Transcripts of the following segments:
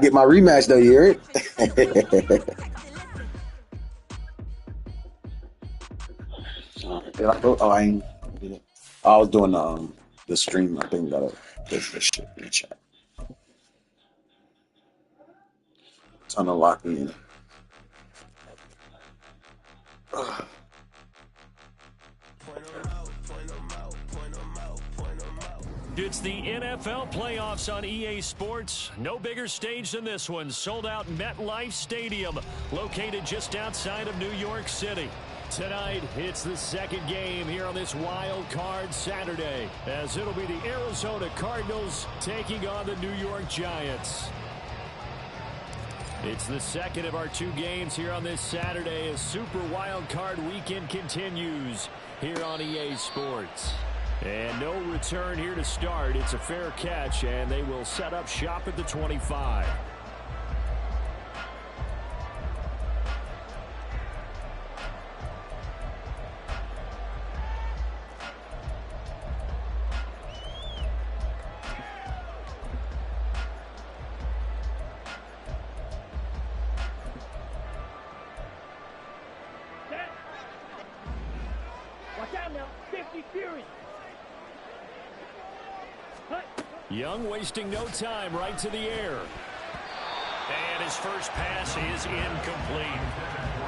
Get my rematch though, you hear it? Did I go? Oh, I ain't. Did it? I was doing the stream. I think gotta push this shit in the chat. Trying to lock me in. Ugh. It's the NFL playoffs on EA Sports. No bigger stage than this one. Sold out MetLife Stadium, located just outside of New York City. Tonight, it's the second game here on this wild card Saturday, as it'll be the Arizona Cardinals taking on the New York Giants. It's the second of our two games here on this Saturday as Super Wild Card Weekend continues here on EA Sports. And no return here to start. It's a fair catch, and they will set up shop at the 25. Young wasting no time, right to the air. And his first pass is incomplete.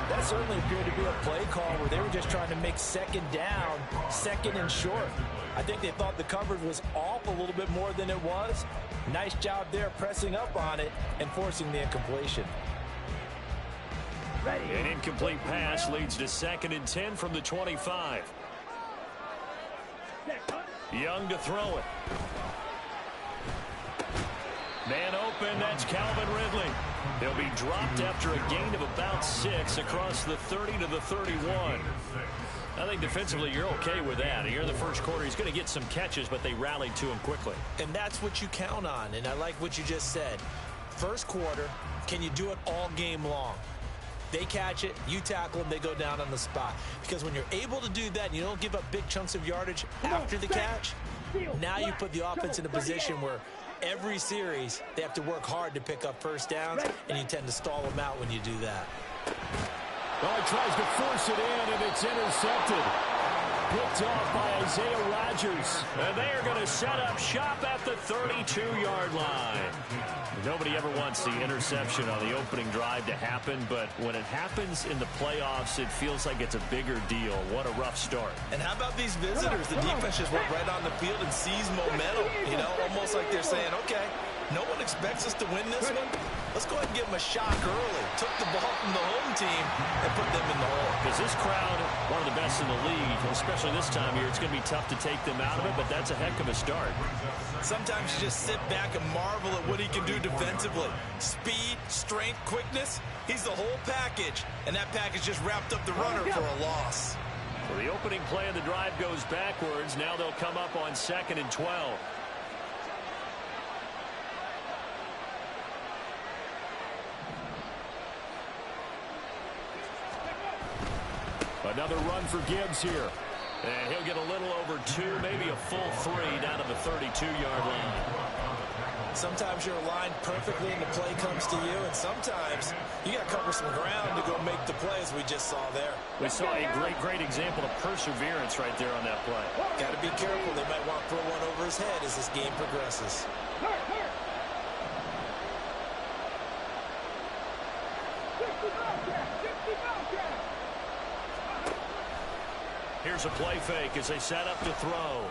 That certainly appeared to be a play call where they were just trying to make second down, second and short. I think they thought the coverage was off a little bit more than it was. Nice job there pressing up on it and forcing the incompletion. An incomplete pass leads to 2nd and 10 from the 25. Young to throw it. Man open, that's Calvin Ridley. He'll be dropped after a gain of about 6 across the 30 to the 31. I think defensively you're okay with that. Here in the first quarter, he's going to get some catches, but they rallied to him quickly. And that's what you count on, and I like what you just said. First quarter, can you do it all game long? They catch it, you tackle them, they go down on the spot. Because when you're able to do that and you don't give up big chunks of yardage after the catch, now you put the offense in a position where every series, they have to work hard to pick up first downs, and you tend to stall them out when you do that. Oh, he tries to force it in, and it's intercepted. Picked off by Isaiah Rodgers. And they are going to set up shop at the 32-yard line. Nobody ever wants the interception on the opening drive to happen, but when it happens in the playoffs, it feels like it's a bigger deal. What a rough start. And how about these visitors? The defense just went right on the field and seized momentum. You know, almost like they're saying, okay, no one expects us to win this one. Let's go ahead and give them a shock early. Took the ball from the home team and put them in the hole. Because this crowd, one of the best in the league, especially this time of year, it's going to be tough to take them out of it, but that's a heck of a start. Sometimes you just sit back and marvel at what he can do defensively. Speed, strength, quickness, he's the whole package. And that package just wrapped up the runner for a loss. Well, the opening play of the drive goes backwards. Now they'll come up on 2nd and 12. Another run for Gibbs here. And he'll get a little over 2, maybe a full 3 down to the 32-yard line. Sometimes you're aligned perfectly and the play comes to you, and sometimes you got to cover some ground to go make the play, as we just saw there. We saw a great example of perseverance right there on that play. Got to be careful. They might want to throw one over his head as this game progresses. Here's a play fake as they set up to throw.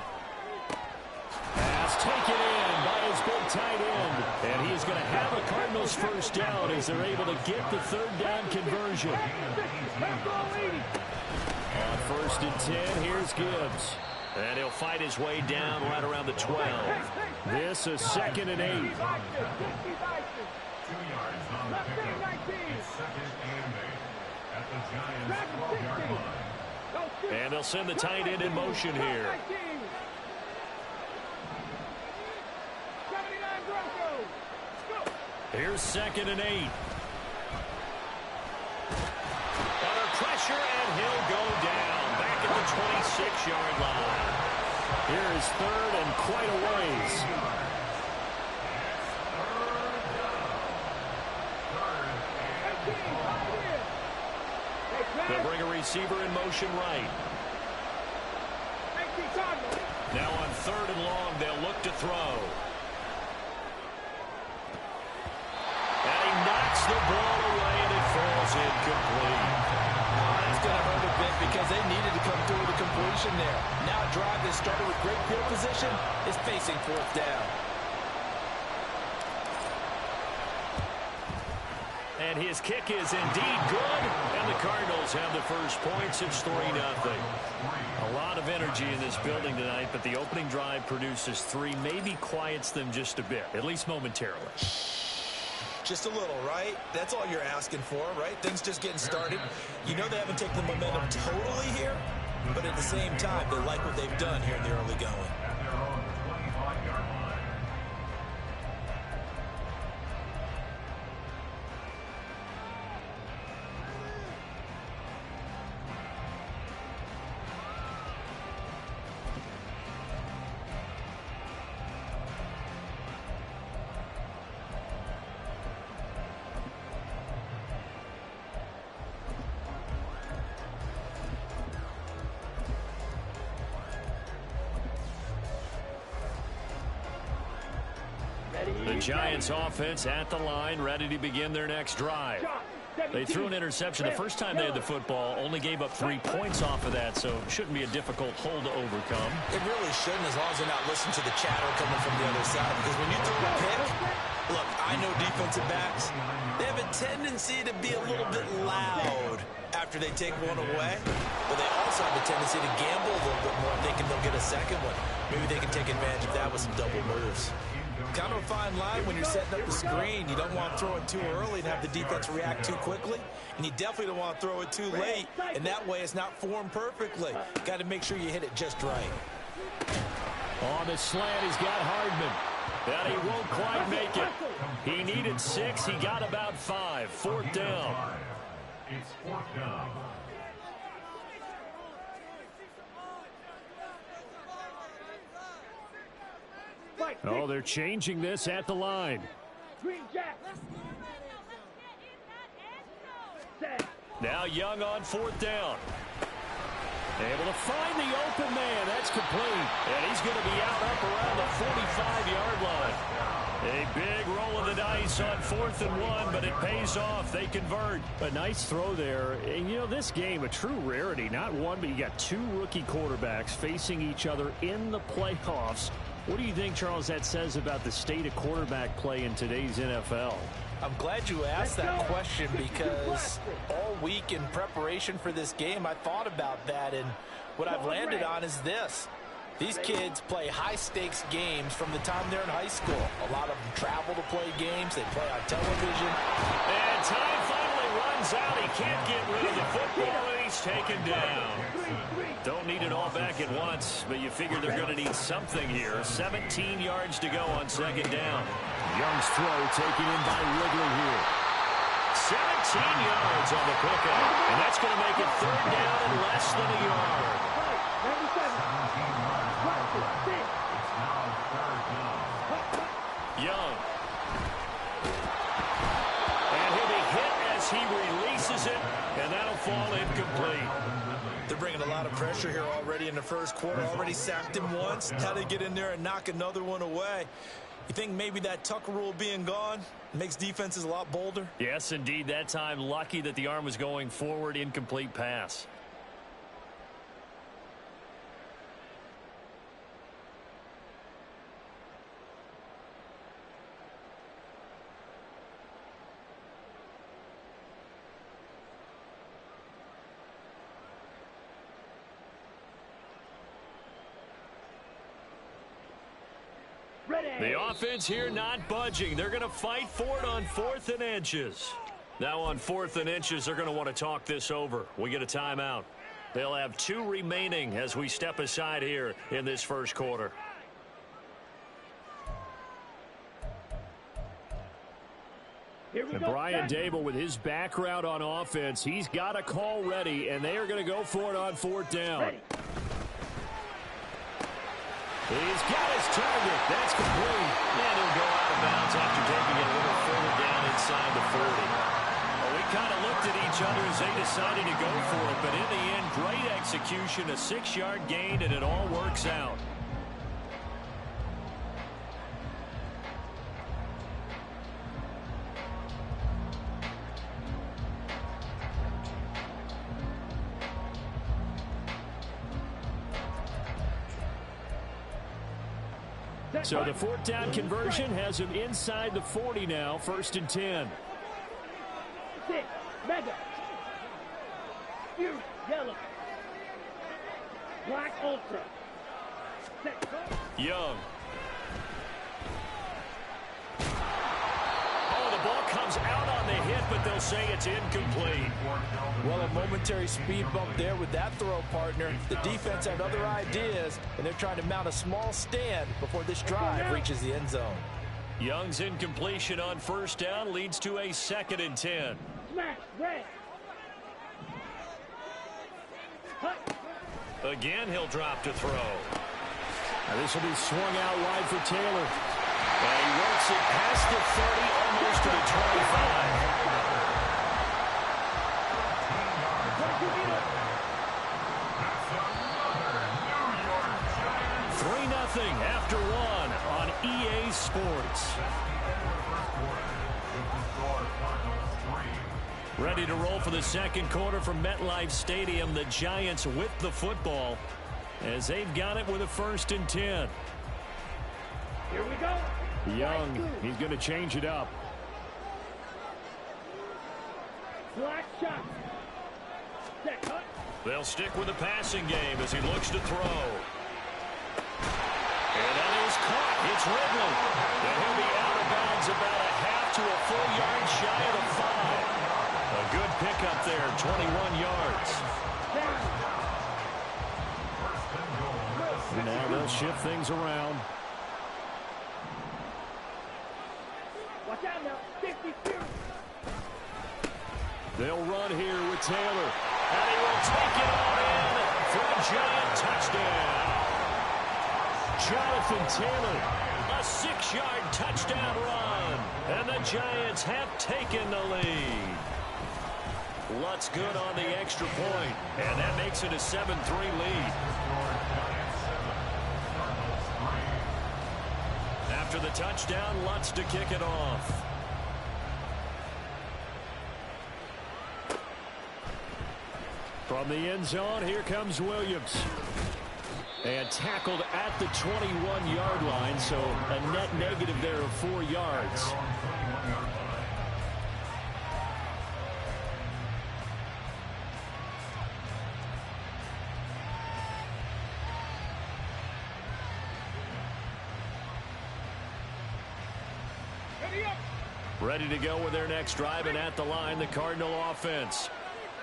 Pass taken in by his big tight end. And he is going to have a Cardinals first down as they're able to get the 3rd down conversion. On 1st and 10, here's Gibbs. And he'll fight his way down right around the 12. This is 2nd and 8. 2 yards on the pickup. 2nd and 8 at the Giants' 12-yard line. And they'll send the tight end in motion here. Here's 2nd and 8. Under pressure, and he'll go down back at the 26-yard line. Here is 3rd and quite a ways. They'll bring a receiver in motion right. Now on 3rd and long, they'll look to throw. And he knocks the ball away, and it falls incomplete. That's going to hurt a bit because they needed to come through with a completion there. Now a drive that started with great field position is facing 4th down. And his kick is indeed good, and the Cardinals have the first points. It's 3-0. A lot of energy in this building tonight, but the opening drive produces 3, maybe quiets them just a bit, at least momentarily. Just a little, right? That's all you're asking for, right? Things just getting started. You know they haven't taken the momentum totally here, but at the same time, they like what they've done here in the early going. The Giants offense at the line, ready to begin their next drive. They threw an interception the first time they had the football, only gave up 3 points off of that, so it shouldn't be a difficult hole to overcome. It really shouldn't, as long as they're not listening to the chatter coming from the other side, because when you throw a pick, look, I know defensive backs, they have a tendency to be a little bit loud after they take one away, but they also have a tendency to gamble a little bit more, thinking they'll get a second one. Maybe they can take advantage of that with some double moves. Kind of a fine line when you're setting up the screen. You don't want to throw it too early and have the defense react too quickly, and you definitely don't want to throw it too late, and that way it's not formed perfectly. Got to make sure you hit it just right. On the slant, he's got Hardman. And he won't quite make it. He needed 6. He got about 5. 4th down. It's 4th down. Oh, they're changing this at the line. Now Young on 4th down. Able to find the open man. That's complete. And he's going to be out up around the 45-yard line. A big roll of the dice on 4th and 1, but it pays off. They convert. A nice throw there. And, you know, this game, a true rarity. Not one, but you got 2 rookie quarterbacks facing each other in the playoffs. What do you think, Charles, that says about the state of quarterback play in today's NFL? I'm glad you asked that question, because all week in preparation for this game, I thought about that, and what I've landed on is this. These kids play high-stakes games from the time they're in high school. A lot of them travel to play games. They play on television. And time finally runs out. He can't get rid of the football, and he's taken down. Don't need it all back at once, but you figure they're going to need something here. 17 yards to go on 2nd down. Young's throw taken in by Ridley here. 17 yards on the pickup, and that's going to make it 3rd down and less than a yard. Young. And he'll be hit as he releases it, and that'll fall incomplete. They're bringing a lot of pressure here already in the first quarter. Already sacked him once. Now they get in there and knock another one away. You think maybe that Tucker rule being gone makes defenses a lot bolder? Yes, indeed. That time, lucky that the arm was going forward. Incomplete pass. The offense here not budging. They're going to fight for it on 4th and inches. Now on 4th and inches, they're going to want to talk this over. We get a timeout. They'll have 2 remaining as we step aside here in this first quarter. And Brian Daboll, with his background on offense, he's got a call ready, and they are going to go for it on 4th down. He's got his target. That's complete. And he'll go out of bounds after taking it a little further down inside the 40. Well, we kind much under as they decided to go for it. But in the end, great execution, a 6-yard gain, and it all works out. So the 4th down conversion has him inside the 40 now, 1st and 10. 6, mega. Huge, yellow. Black ultra. Young. Oh, the ball comes out on the hit, but they'll say it's incomplete. Well, a momentary speed bump there with that throw, partner. The defense had other ideas, and they're trying to mount a small stand before this drive reaches the end zone. Young's incompletion on 1st down leads to a 2nd and 10. Smash, red. Again, he'll drop to throw. Now this will be swung out wide for Taylor. And he works it past the 30, almost to the 25. 3-0 after 1 on EA Sports. Ready to roll for the 2nd quarter from MetLife Stadium. The Giants with the football as they've got it with a 1st and 10. Here we go. Young, he's going to change it up. Black shot. Set cut. They'll stick with the passing game as he looks to throw. And that is caught. It's Ridley. And he'll be out of bounds about a half to a full yard shy of the 5. A good pickup there, 21 yards. And now they'll shift things around. Watch out now. 52. They'll run here with Taylor. And he will take it all in for a Giant touchdown. Jonathan Taylor, a 6-yard touchdown run. And the Giants have taken the lead. Lutz good on the extra point. And that makes it a 7-3 lead. After the touchdown, Lutz to kick it off. From the end zone, here comes Williams. And tackled at the 21-yard line, so a net negative there of 4 yards. Ready to go with their next drive, and at the line, the Cardinal offense.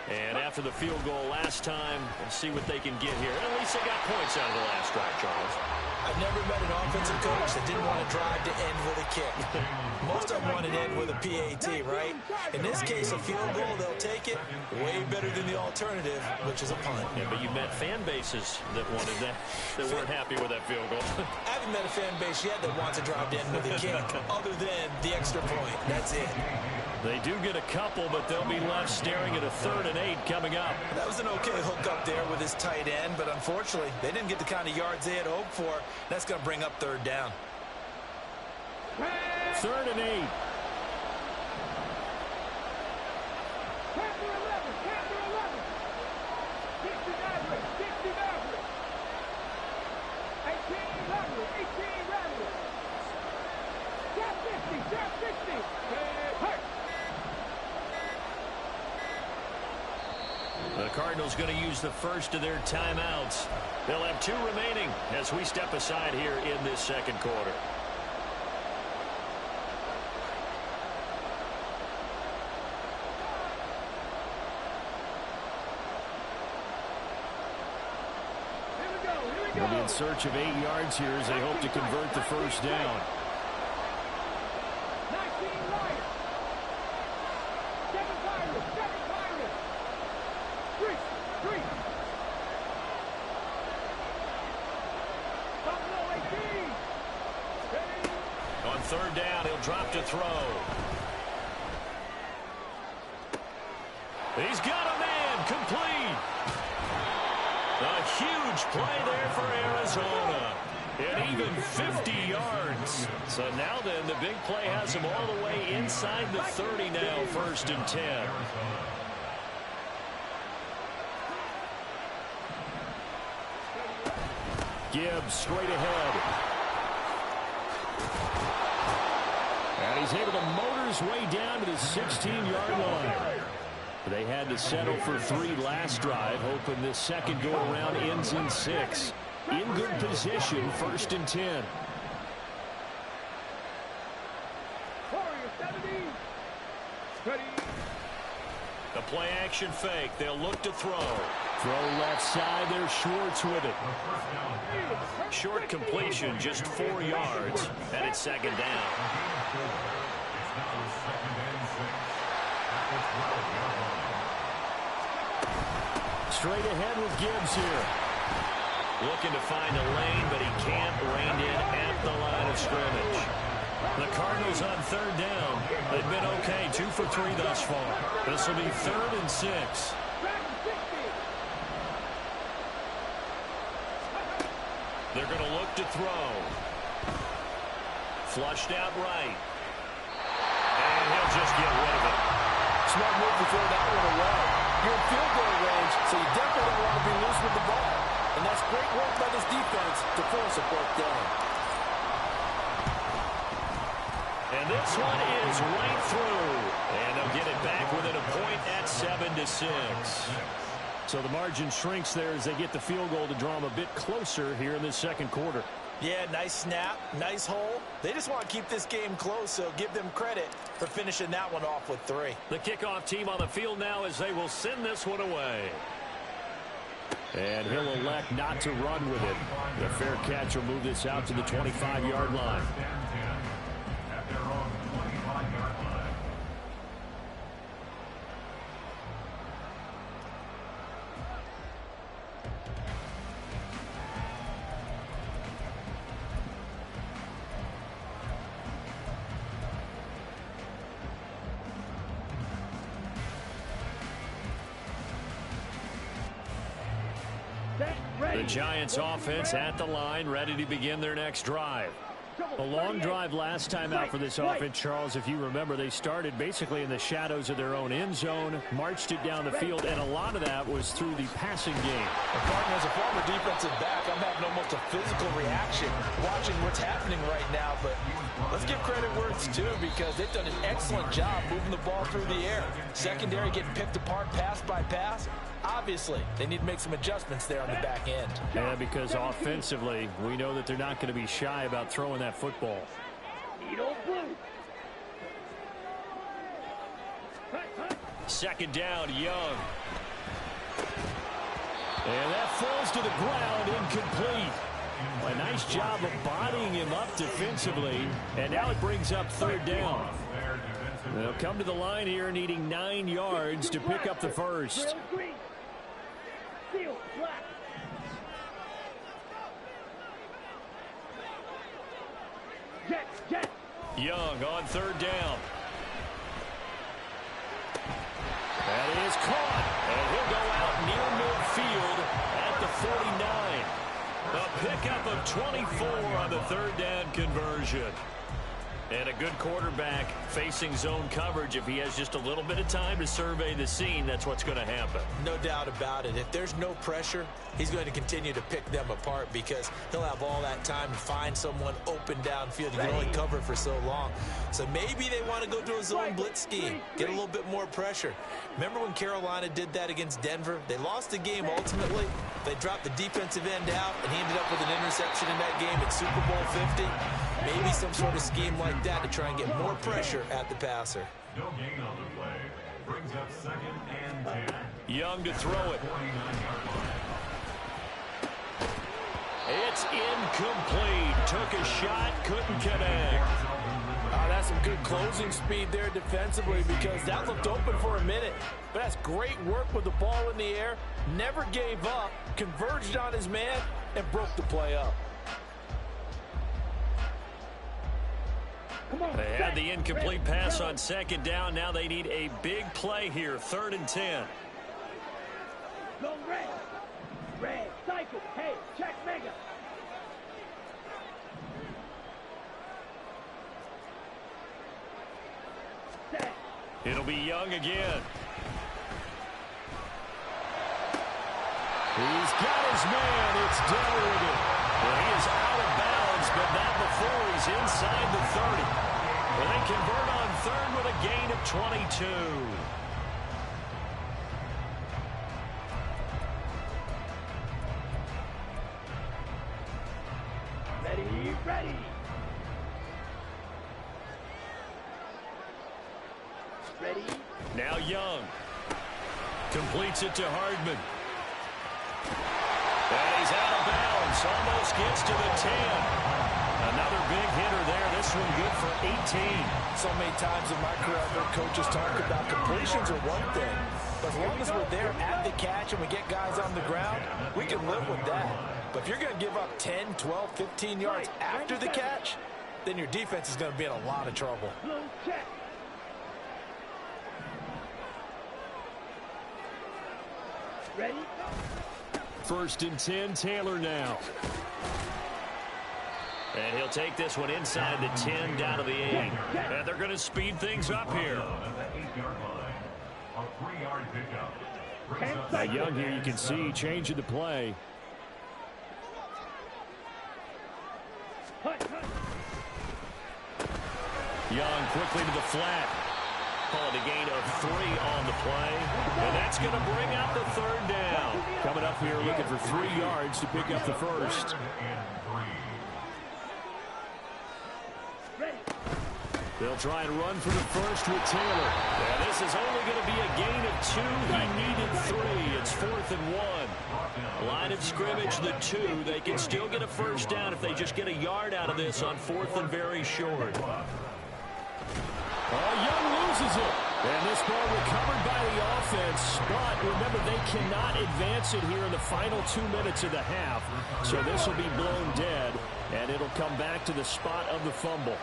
And after the field goal last time, we'll see what they can get here. And at least they got points out of the last drive, Charles. I've never met an offensive coach that didn't want to drive to end with a kick. Most of them want to end with a PAT, right? In this case, a field goal, they'll take it. Way better than the alternative, which is a punt. Yeah, but you met fan bases that wanted that, that weren't happy with that field goal. I haven't met a fan base yet that wants to drive to end with a kick, other than the extra point. That's it. They do get a couple, but they'll be left staring at a 3rd and 8 coming up. That was an okay hook up there with his tight end, but unfortunately, they didn't get the kind of yards they had hoped for. That's going to bring up 3rd down. 3rd and 8. Captain 11. Captain 11. 60 Maverick. 60 Maverick. 18 Maverick. 18 Maverick. Cap 50. Cap 60. Hurt. The Cardinals going to use the first of their timeouts. They'll have 2 remaining as we step aside here in this 2nd quarter. They'll be in search of 8 yards here as they hope to convert the 1st down. 19 Lions. 7 Pirates. 7 Pirates. 3. Buffalo 18. On 3rd down, he'll drop to throw. He's got a man, complete. A huge play there for Arizona. And even 50 yards. So now then, the big play has him all the way inside the 30 now, 1st and 10. Gibbs straight ahead. And he's able to motor his way down to the 16-yard line. They had to settle for 3 last drive, hoping this second go-around ends in 6. In good position, 1st and 10. The play action fake. They'll look to throw. Throw left side. There's Schwartz with it. Short completion, just 4 yards. And it's 2nd down. Straight ahead with Gibbs here. Looking to find a lane, but he can't. Reined in at the line of scrimmage. The Cardinals on 3rd down. They've been okay, 2 for 3 thus far. This will be 3rd and 6. They're going to look to throw. Flushed out right. And he'll just get rid of it. Smart move to throw that one away. You're in field goal range, so you definitely don't want to be loose with the ball. And that's great work by this defense to force a 4th down. And this one is right through. And they'll get it back within a point at 7-6. So the margin shrinks there as they get the field goal to draw them a bit closer here in this 2nd quarter. Yeah, nice snap, nice hole. They just want to keep this game close, so give them credit for finishing that one off with 3. The kickoff team on the field now as they will send this one away. And he'll elect not to run with it. The fair catch will move this out to the 25-yard line. The Giants offense at the line, ready to begin their next drive. A long drive last time out for this offense, Charles. If you remember, they started basically in the shadows of their own end zone, marched it down the field, and a lot of that was through the passing game. As a former defensive back, I'm having almost a physical reaction watching what's happening right now. But let's give credit where it's due, because they've done an excellent job moving the ball through the air. Secondary getting picked apart pass by pass. Obviously, they need to make some adjustments there on the back end. Yeah, because offensively, we know that they're not going to be shy about throwing that football. Second down, Young. And that falls to the ground, incomplete. A nice job of bodying him up defensively, and now it brings up 3rd down. They'll come to the line here needing 9 yards to pick up the first. Young on 3rd down. That is caught, and he'll go out near midfield at the 49. A pickup of 24 on the 3rd down conversion. And a good quarterback facing zone coverage. If he has just a little bit of time to survey the scene, that's what's going to happen. No doubt about it. If there's no pressure, he's going to continue to pick them apart, because he'll have all that time to find someone open downfield. You can only cover for so long. So maybe they want to go to a zone blitz scheme, get a little bit more pressure. Remember when Carolina did that against Denver? They lost the game ultimately. They dropped the defensive end out, and he ended up with an interception in that game at Super Bowl 50. Maybe some sort of scheme like that to try and get more pressure at the passer. No gain on the play. Brings up 2nd and 10. Young to throw it. It's incomplete. Took a shot, couldn't connect. That's some good closing speed there defensively, because that looked open for a minute. But that's great work with the ball in the air. Never gave up, converged on his man, and broke the play up. They had the incomplete pass on second down. Now they need a big play here, 3rd and 10. Go red. Red. Cycle. Hey, check mega. Set. It'll be Young again. He's got his man. It's down with it. Well, he is out of bounds, but not before he's inside the 30. Well, they convert on 3rd with a gain of 22. Ready, ready. Ready. Now Young. Completes it to Hardman. And he's out of bounds. Almost gets to the 10. Another big hitter there. This one good for 18. So many times in my career, I've heard coaches talk about completions are one thing. But as long as we're there at the catch and we get guys on the ground, we can live with that. But if you're going to give up 10, 12, 15 yards after the catch, then your defense is going to be in a lot of trouble. Blue check. Ready? 1st and 10, Taylor now. And he'll take this one inside the 10 down to the 8. And they're going to speed things up here. Now Young here, you can see changing the play. Young quickly to the flat. Call it a gain of 3 on the play. And that's going to bring out the 3rd down. Coming up here looking for 3 yards to pick up the 1st. They'll try and run for the 1st with Taylor. And this is only going to be a gain of 2. He needed 3. It's 4th and 1. Line of scrimmage, the 2. They can still get a 1st down if they just get a yard out of this on 4th and very short. Young loses it. And this ball recovered by the offense. But remember, they cannot advance it here in the final 2 minutes of the half. So this will be blown dead. And it'll come back to the spot of the fumble.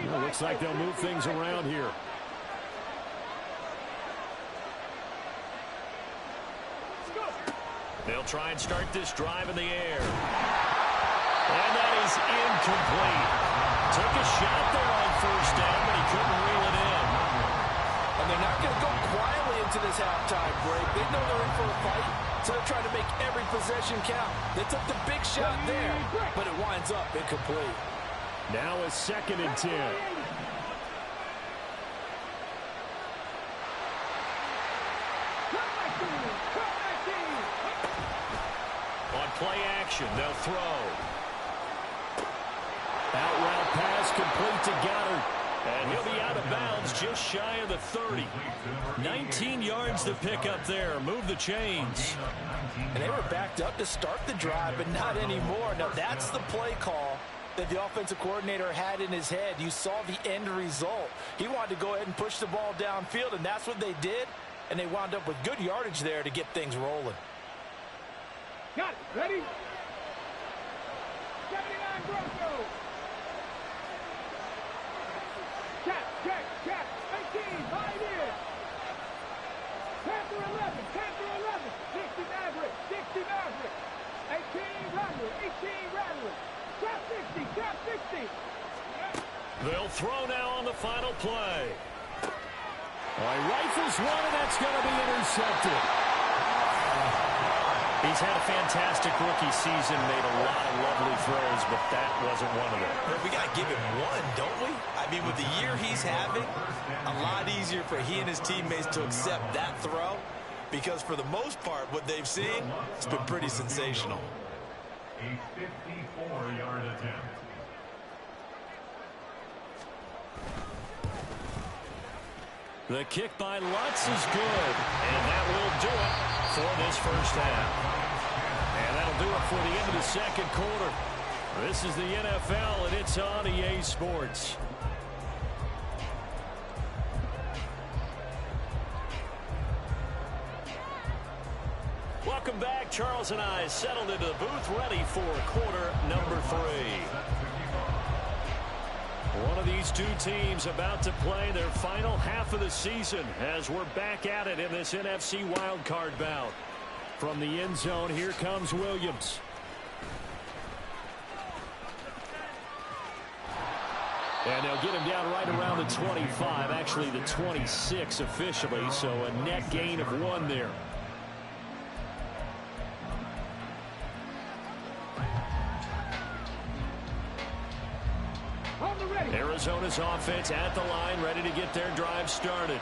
Well, looks like they'll move things around here. They'll try and start this drive in the air. And that is incomplete. Took a shot there on 1st down, but he couldn't reel it in. And they're not going to go quietly into this halftime break. They know they're in for a fight, so they're trying to make every possession count. They took the big shot there, but it winds up incomplete. Now a 2nd and 10. On play action, they'll throw. Out route pass complete to Goddard. And he'll be out of bounds just shy of the 30. 19 yards to pick up there. Move the chains. And they were backed up to start the drive, but not anymore. Now that's the play call that the offensive coordinator had in his head. You saw the end result. He wanted to go ahead and push the ball downfield, and that's what they did. And they wound up with good yardage there to get things rolling. Got it. Ready? 79 Broncos. Check. 18, right in. Panther 11, 60 Maverick. 18 Rattler. Trap 60. They'll throw now on the final play. He rifles one, and that's going to be intercepted. He's had a fantastic rookie season, made a lot of lovely throws, but that wasn't one of them. We got to give him one, don't we? I mean, with the year he's having, a lot easier for he and his teammates to accept that throw, because for the most part, what they've seen, it's been pretty sensational. A 54-yard attempt. The kick by Lutz is good, and that will do it for this 1st half. And that'll do it for the end of the 2nd quarter. This is the NFL, and it's on EA Sports. Welcome back back. Charles and I settled into the booth, ready for quarter number 3. One of these two teams about to play their final half of the season as we're back at it in this NFC wildcard bout. From the end zone, here comes Williams. And they'll get him down right around the 25, actually the 26 officially, so a net gain of 1 there. Arizona's offense at the line, ready to get their drive started.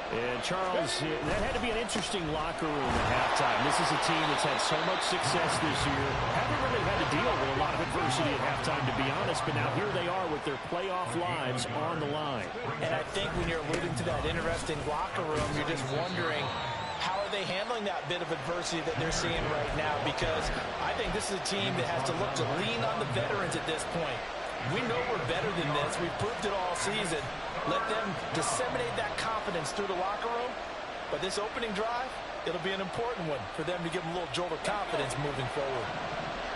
And Charles, that had to be an interesting locker room at halftime. This is a team that's had so much success this year. Haven't really had to deal with a lot of adversity at halftime, to be honest. But now here they are with their playoff lives on the line. And I think when you're alluding to that interesting locker room, you're just wondering, how are they handling that bit of adversity that they're seeing right now? Because I think this is a team that has to look to lean on the veterans at this point. We know we're better than this. We've proved it all season. Let them disseminate that confidence through the locker room. But this opening drive, it'll be an important one for them to give them a little jolt of confidence moving forward.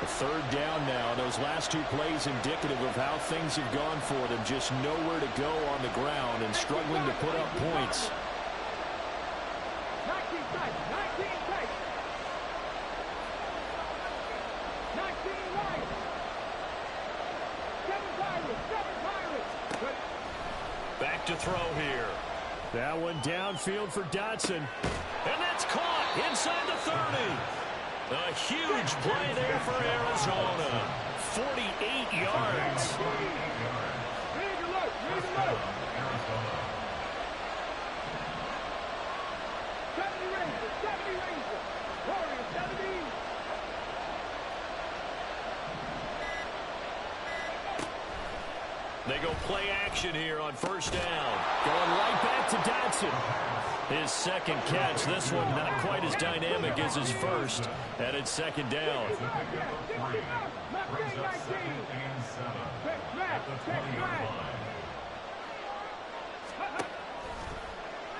A 3rd down now. Those last 2 plays indicative of how things have gone for them. Just nowhere to go on the ground and struggling to put up points. 19 tight, 19 tight. 19 right. 7 Pirates, 7 Pirates. Back to throw here. That one downfield for Dotson. And that's caught inside the 30. A huge play there for Arizona. 48 yards. Read alert, read alert. 70 Rangers, 70 Rangers. Warriors, 70. They go play action here on 1st down. Going right back to Dotson. His 2nd catch. This one not quite as dynamic as his 1st. And it's 2nd down.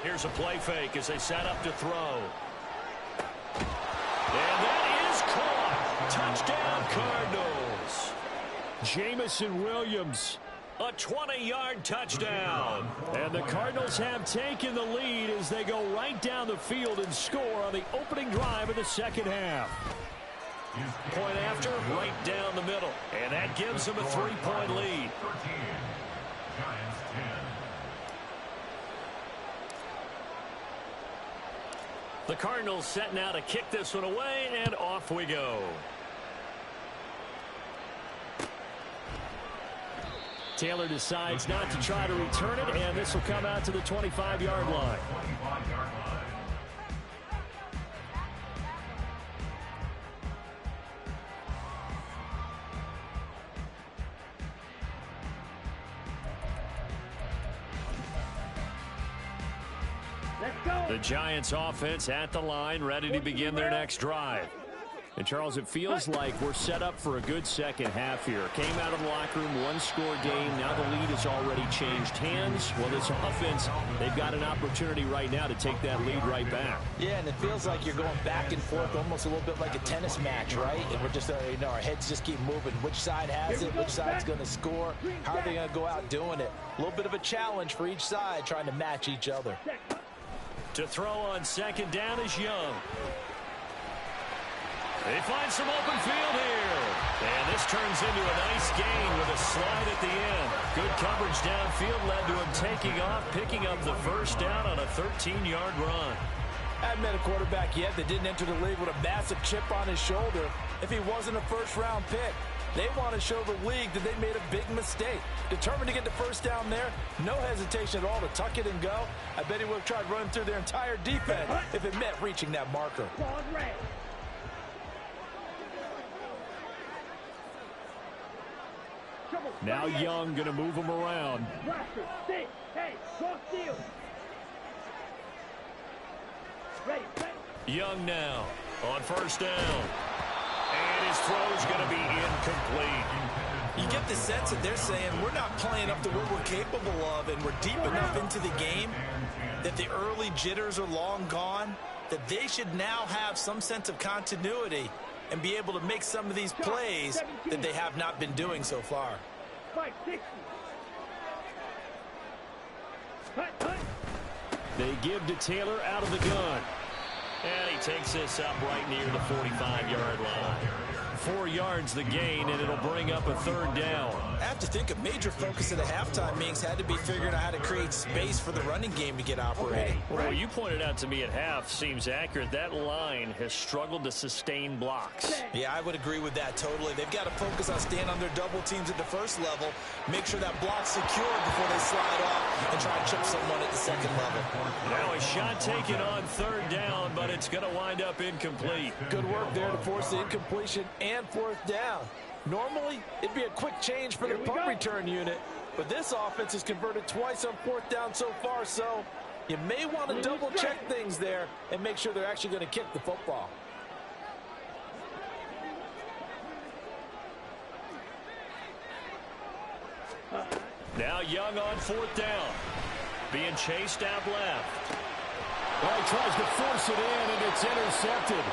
Here's a play fake as they set up to throw. And that is caught. Touchdown, Cardinals. Jamison Williams. A 20-yard touchdown. And the Cardinals have taken the lead as they go right down the field and score on the opening drive of the 2nd half. Point after, right down the middle. And that gives them a 3-point lead. The Cardinals set now to kick this one away, and off we go. Taylor decides not to try to return it, and this will come out to the 25-yard line. Let's go. The Giants offense at the line, ready to begin their next drive. And, Charles, it feels like we're set up for a good 2nd half here. Came out of the locker room, 1-score game. Now the lead has already changed hands. Well, this offense, they've got an opportunity right now to take that lead right back. Yeah, and it feels like you're going back and forth, almost a little bit like a tennis match, right? And we're just, our heads just keep moving. Which side has it? Which side's going to score? How are they going to go out doing it? A little bit of a challenge for each side, trying to match each other. To throw on 2nd down is Young. They find some open field here. And this turns into a nice gain with a slide at the end. Good coverage downfield led to him taking off, picking up the 1st down on a 13-yard run. I haven't met a quarterback yet that didn't enter the league with a massive chip on his shoulder if he wasn't a 1st-round pick. They want to show the league that they made a big mistake. Determined to get the 1st down there, no hesitation at all to tuck it and go. I bet he would have tried running through their entire defense if it meant reaching that marker. Now Young going to move him around. Young now on 1st down. And his throw's going to be incomplete. You get the sense that they're saying we're not playing up to what we're capable of, and we're deep enough into the game that the early jitters are long gone, that they should now have some sense of continuity and be able to make some of these plays that they have not been doing so far. They give to Taylor out of the gun. And he takes this up right near the 45-yard line. 4 yards the gain, and it'll bring up a 3rd down. I have to think a major focus of the halftime meetings had to be figuring out how to create space for the running game to get operating. Well, you pointed out to me at half seems accurate. That line has struggled to sustain blocks. Yeah, I would agree with that totally. They've got to focus on staying on their double teams at the first level, make sure that block's secure before they slide off and try and chip someone at the second level. Now a shot taken on 3rd down, but it's going to wind up incomplete. Good work there to force the incompletion and 4th down. Normally, it'd be a quick change for the punt return unit, but this offense has converted twice on 4th down so far, so you may want to double-check things there and make sure they're actually going to kick the football. Now Young on 4th down. Being chased out left. Well, he tries to force it in, and it's intercepted.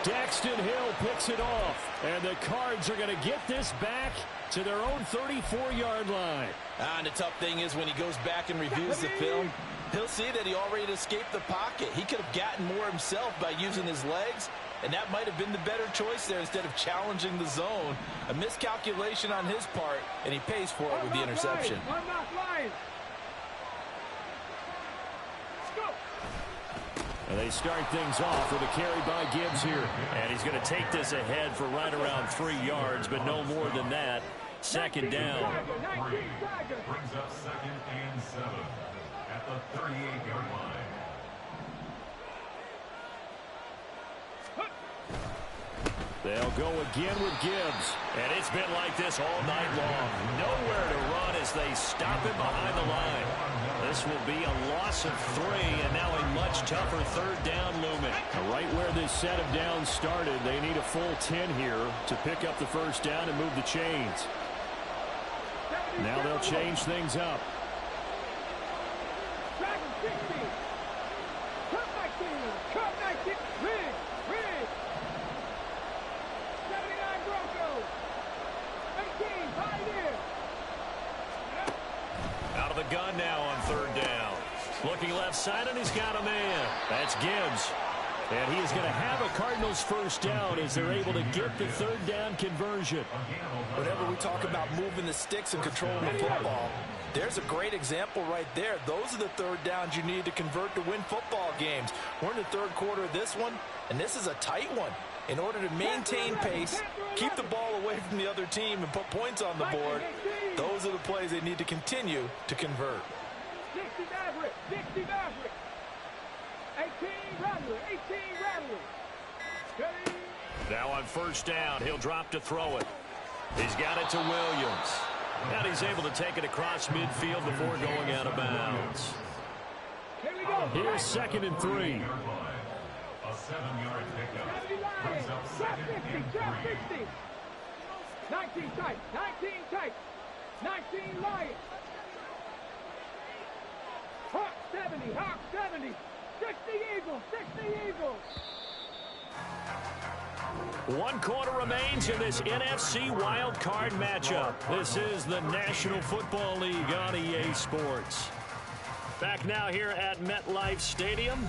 Daxton Hill picks it off, and the Cards are going to get this back to their own 34-yard line. And the tough thing is when he goes back and reviews the film, he'll see that he already escaped the pocket. He could have gotten more himself by using his legs, and that might have been the better choice there instead of challenging the zone. A miscalculation on his part, and he pays for it with the interception. And they start things off with a carry by Gibbs here. And he's going to take this ahead for right around 3 yards, but no more than that. 2nd down. Brings up 2nd and 7 at the 38-yard line. They'll go again with Gibbs. And it's been like this all night long. Nowhere to run as they stop him behind the line. This will be a loss of 3, and now a much tougher 3rd down looming. Right where this set of downs started, they need a full 10 here to pick up the 1st down and move the chains. Now they'll change things up. Out of the gun now on 3rd down. Looking left side, and he's got a man. That's Gibbs. And he is going to have a Cardinals 1st down as they're able to get the 3rd down conversion. Whenever we talk about moving the sticks and controlling the football, there's a great example right there. Those are the 3rd downs you need to convert to win football games. We're in the 3rd quarter of this one, and this is a tight one. In order to maintain pace, keep the ball away from the other team, and put points on the board, those are the plays they need to continue to convert. 60 Maverick, 60 Maverick. 18 Rattler, 18 Rattler. Now on 1st down, he'll drop to throw it. He's got it to Williams. And he's able to take it across midfield before going out of bounds. Here we go. Here's 2nd and 3. A 7-yard pickup. Brings up 2nd and 3. 19 tight, 19 tight, 19 Lions. Hawk 70, Hawk 70, 60 Eagles, 60 Eagles. 1 quarter remains in this NFC Wild Card matchup. This is the National Football League on EA Sports. Back now here at MetLife Stadium.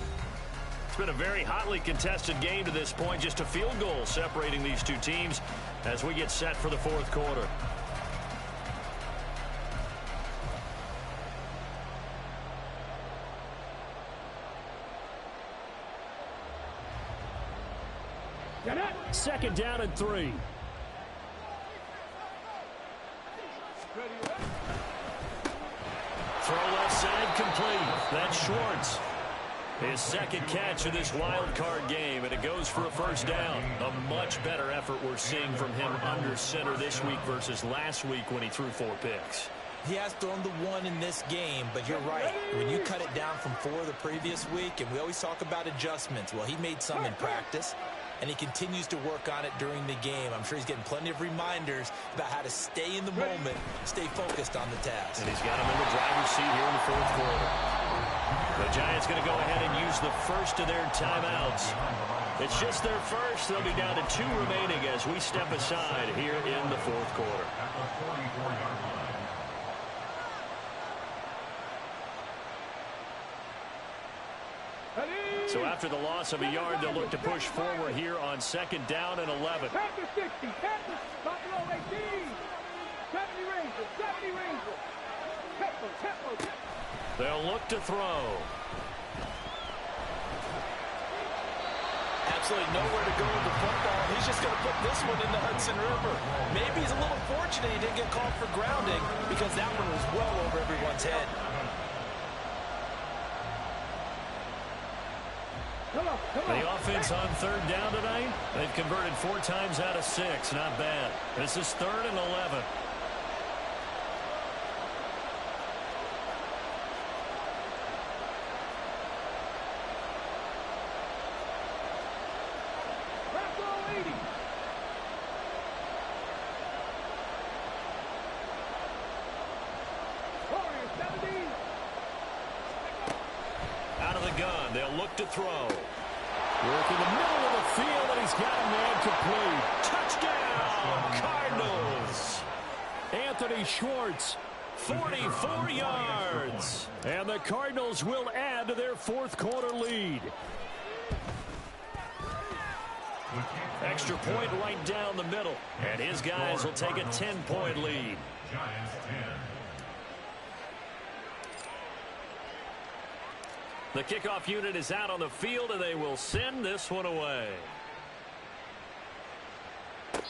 It's been a very hotly contested game to this point. Just a field goal separating these two teams as we get set for the 4th quarter. Second down and 3. Throw left side complete. That's Schwartz. His 2nd catch of this wild card game, and it goes for a 1st down. A much better effort we're seeing from him under center this week versus last week when he threw 4 picks. He has thrown the 1 in this game, but you're right. When you cut it down from 4 the previous week, and we always talk about adjustments, well, he made some in practice, and he continues to work on it during the game. I'm sure he's getting plenty of reminders about how to stay in the moment, stay focused on the task. And he's got him in the driver's seat here in the 4th quarter. The Giants going to go ahead and use the first of their timeouts. It's just their first. They'll be down to 2 remaining as we step aside here in the fourth quarter. So after the loss of a yard, they'll look to push forward here on 2nd down and 11. Panther 60, Panther, Buffalo 18, 70 Rangers, 70 Rangers. Tempo. They'll look to throw. Absolutely nowhere to go with the football. He's just going to put this one in the Hudson River. Maybe he's a little fortunate he didn't get called for grounding because that one was well over everyone's head. The offense on 3rd down tonight, they've converted 4 times out of 6. Not bad. This is 3rd and 11. Out of the gun, they'll look to throw. Work in the middle of the field, and he's got a man complete. Touchdown, Cardinals. Anthony Schwartz, 44 yards. and the Cardinals will add to their fourth quarter lead. Extra point right down the middle, and his guys will take a 10-point lead. Giants 10. The kickoff unit is out on the field, and they will send this one away.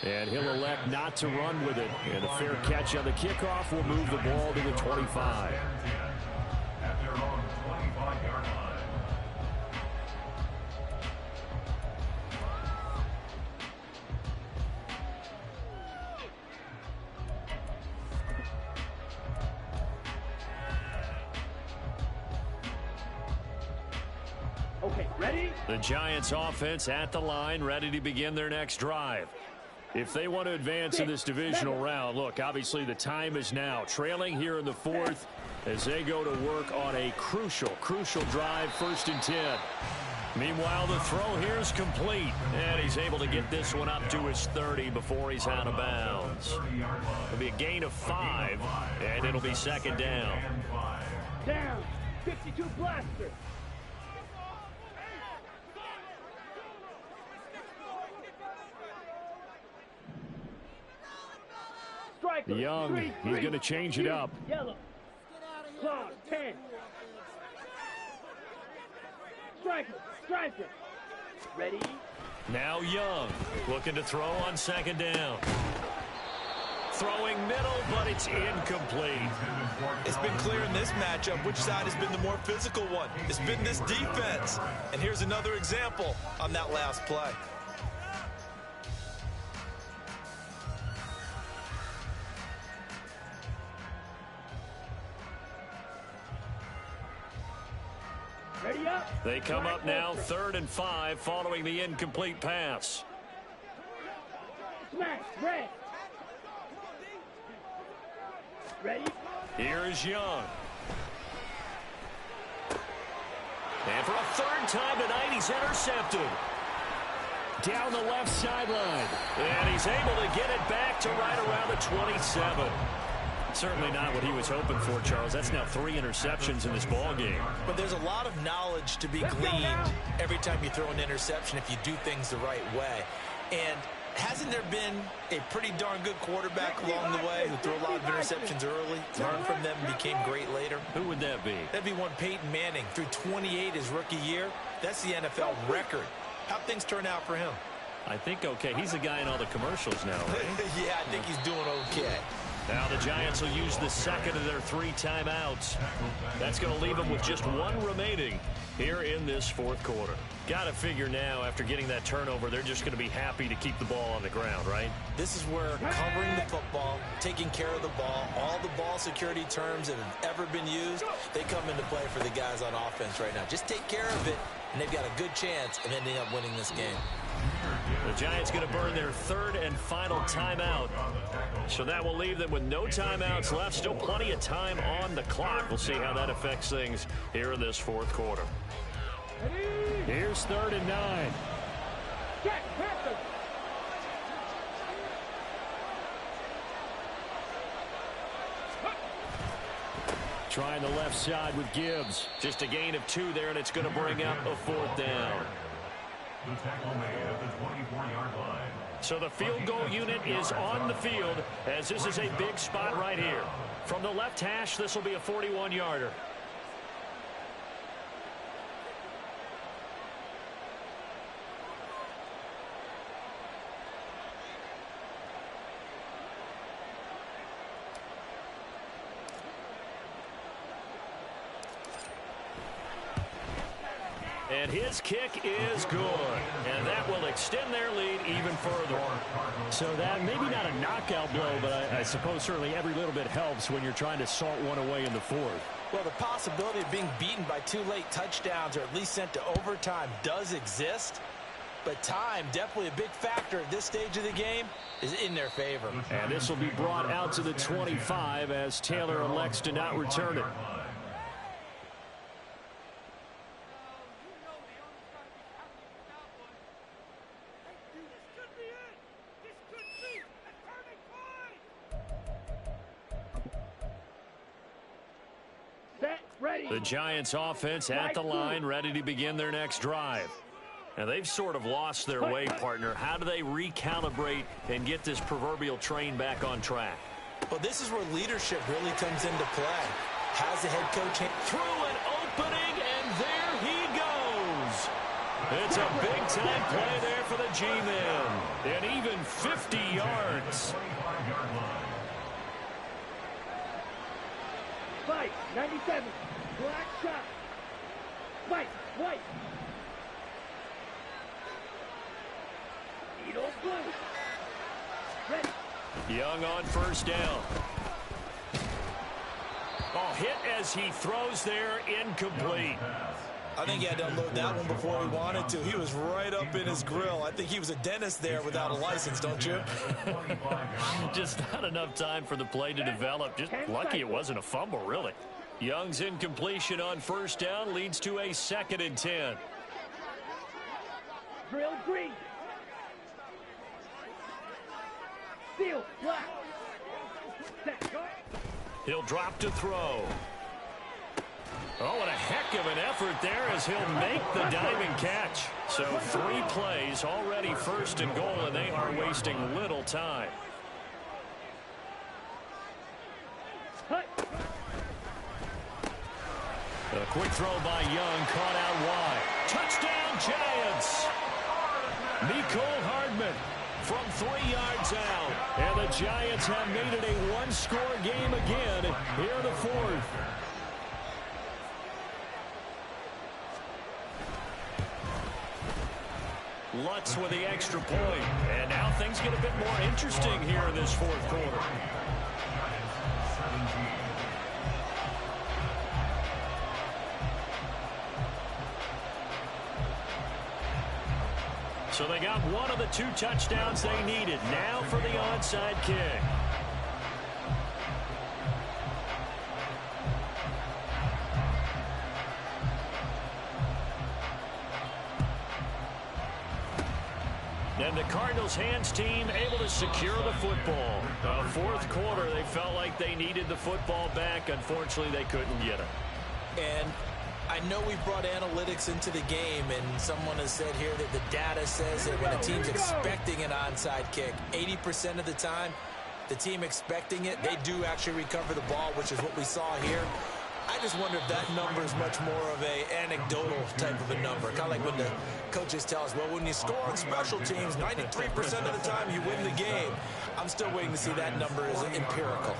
And he'll elect not to run with it. And a fair catch on the kickoff will move the ball to the 25. At their own 25-yard line. Okay, ready? The Giants offense at the line, ready to begin their next drive. If they want to advance in this divisional round, look, obviously the time is now. Trailing here in the 4th as they go to work on a crucial drive, 1st and 10. Meanwhile, the throw here is complete, and he's able to get this one up to his 30 before he's out of bounds. It'll be a gain of 5, and it'll be 2nd down. Down. 52 blaster. Striker. Young, he's going to change it up. Yellow. Claw, 10. Striker. Ready? Now Young, looking to throw on 2nd down. Throwing middle, but it's incomplete. It's been clear in this matchup which side has been the more physical one. It's been this defense. And here's another example on that last play. Ready up. They come up now 3rd and 5 following the incomplete pass. Smash. Red. Ready? Here's Young. And for a 3rd time tonight, he's intercepted. Down the left sideline. And he's able to get it back to right around the 27. Certainly not what he was hoping for, Charles. That's now 3 interceptions in this ball game. But there's a lot of knowledge to be gleaned every time you throw an interception if you do things the right way. And hasn't there been a pretty darn good quarterback along the way who threw a lot of interceptions early, learned from them, and became great later? Who would that be? That'd be one Peyton Manning. Threw 28 his rookie year. That's the NFL record. How'd things turn out for him? I think okay. He's the guy in all the commercials now, right? Yeah, I think he's doing okay. Now the Giants will use the 2nd of their 3 timeouts. That's going to leave them with just 1 remaining here in this 4th quarter. Got to figure now, after getting that turnover, they're just going to be happy to keep the ball on the ground, right? This is where covering the football, taking care of the ball, all the ball security terms that have ever been used, they come into play for the guys on offense right now. Just take care of it, and they've got a good chance of ending up winning this game. The Giants going to burn their third and final timeout. So that will leave them with no timeouts left. Still plenty of time on the clock. We'll see how that affects things here in this fourth quarter. Here's 3rd and 9. Jack Panthers. Trying the left side with Gibbs. Just a gain of 2 there, and it's going to bring up a 4th down. The tackle made at the 24-yard line. So the field goal unit is on the field as this is a big spot right here. From the left hash, this will be a 41-yarder. And his kick is good. And that will extend their lead even further. So that maybe not a knockout blow, but I suppose certainly every little bit helps when you're trying to salt one away in the 4th. Well, the possibility of being beaten by 2 late touchdowns or at least sent to overtime does exist. But time, definitely a big factor at this stage of the game, is in their favor. And this will be brought out to the 25 as Taylor elects to not return it. The Giants offense at the line, ready to begin their next drive. And they've sort of lost their way, partner. How do they recalibrate and get this proverbial train back on track? Well, this is where leadership really comes into play. Has the head coach through an opening, and there he goes. It's a big-time play there for the G-men. And even 50 yards. Fight, 97. Black shot. White, white. Needle blue. Ready. Young on first down. Oh, hit as he throws there, incomplete. I think he had to unload that one before he wanted to. He was right up in his grill. I think he was a dentist there without a license, don't you? Just not enough time for the play to develop. Just lucky it wasn't a fumble, really. Young's incompletion on first down leads to a 2nd and 10. Drill green. Steel black. He'll drop to throw. Oh, what a heck of an effort there as he'll make the diving catch. So 3 plays, already 1st and goal, and they are wasting little time. A quick throw by Young, caught out wide. Touchdown, Giants! Mecole Hardman from 3 yards out. And the Giants have made it a 1-score game again here in the 4th. Lutz with the extra point. And now things get a bit more interesting here in this 4th quarter. So they got one of the 2 touchdowns they needed. Now for the onside kick. And the Cardinals' hands team able to secure the football. 4th quarter, they felt like they needed the football back. Unfortunately, they couldn't get it. And I know we've brought analytics into the game, and someone has said here that the data says that when a team's expecting an onside kick, 80% of the time, the team expecting it, they do actually recover the ball, which is what we saw here. I just wonder if that number is much more of a anecdotal type of a number. Kind of like when the coaches tell us, well, when you score on special teams, 93% of the time you win the game. I'm still waiting to see that number as empirical.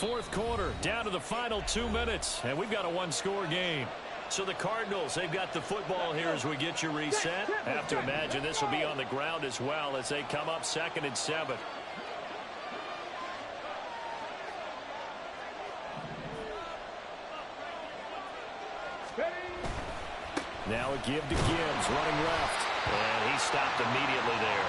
4th quarter, down to the final 2 minutes, and we've got a 1-score game. So the Cardinals, they've got the football here as we get you reset. Have to imagine this will be on the ground as well as they come up 2nd and 7. Now a give to Gibbs, running left. And he stopped immediately there.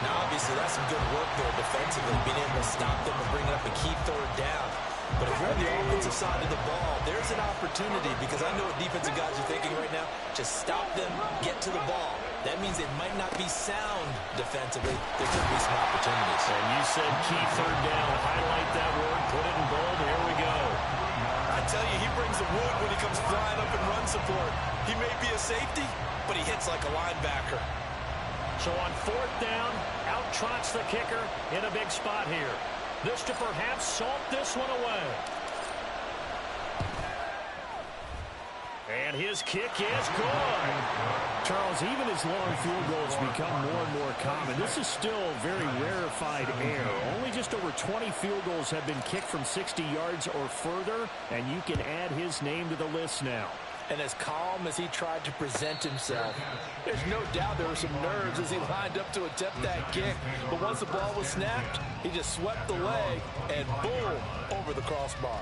Now, obviously, that's some good work there defensively, being able to stop them and bring it up a key third down. But if you're on the offensive side of the ball, there's an opportunity, because I know what defensive guys are thinking right now. Just stop them, get to the ball. That means it might not be sound defensively. There could be some opportunities. And you said key third down. Highlight that word, put it in bold. Here we go. I tell you, he brings the wood when he comes flying up in run support. He may be a safety, but he hits like a linebacker. So on fourth down, out trots the kicker in a big spot here. This to perhaps salt this one away. And his kick is good. Charles, even as long field goals become more and more common, this is still very rarefied air. Only just over 20 field goals have been kicked from 60 yards or further, and you can add his name to the list now. And as calm as he tried to present himself, there's no doubt there were some nerves as he lined up to attempt that kick. But once the ball was snapped, he just swept the leg and boom, over the crossbar.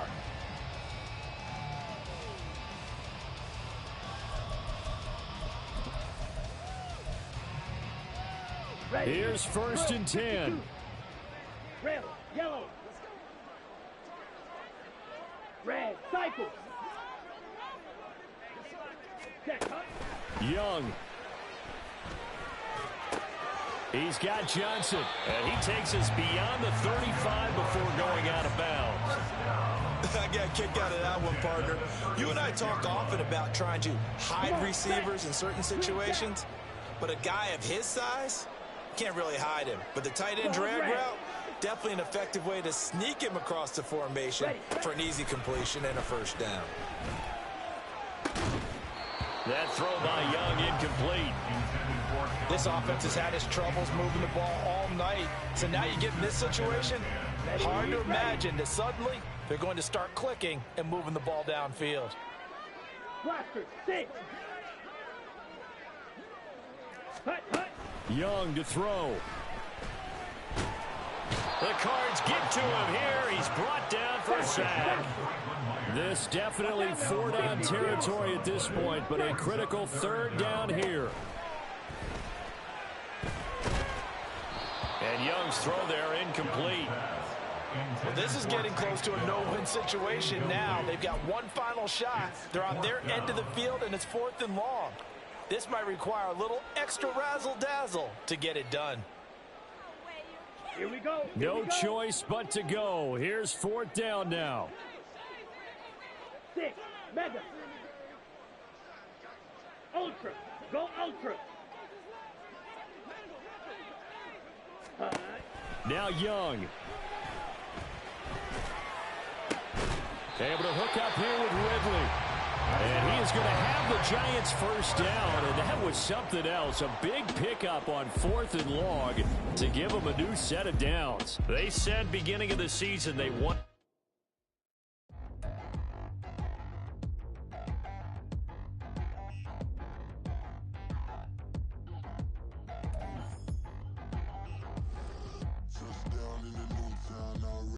Here's first and 10. Red, yellow. Red, cycle. Young. He's got Johnson. And he takes us beyond the 35 before going out of bounds. I got a kick out of that one, partner. You and I talk often about trying to hide receivers in certain situations, but a guy of his size can't really hide him. But the tight end drag route, definitely an effective way to sneak him across the formation for an easy completion and a first down. That throw by Young incomplete. This offense has had its troubles moving the ball all night. So now you get in this situation, hard to imagine that suddenly they're going to start clicking and moving the ball downfield. Blaster, 6. Hut, hut. Young to throw. The Cards get to him here. He's brought down for a sack. This definitely four-down territory at this point, but a critical third down here. And Young's throw there incomplete. Well, this is getting close to a no-win situation now. They've got one final shot. They're on their end of the field, and it's 4th and long. This might require a little extra razzle-dazzle to get it done. Here we go. No choice but to go. Here's 4th down now. 6. Mega. Ultra. Go ultra. Now Young. Able to hook up here with Ridley. And he is going to have the Giants first down, and that was something else. A big pickup on 4th and long to give them a new set of downs. They said beginning of the season they want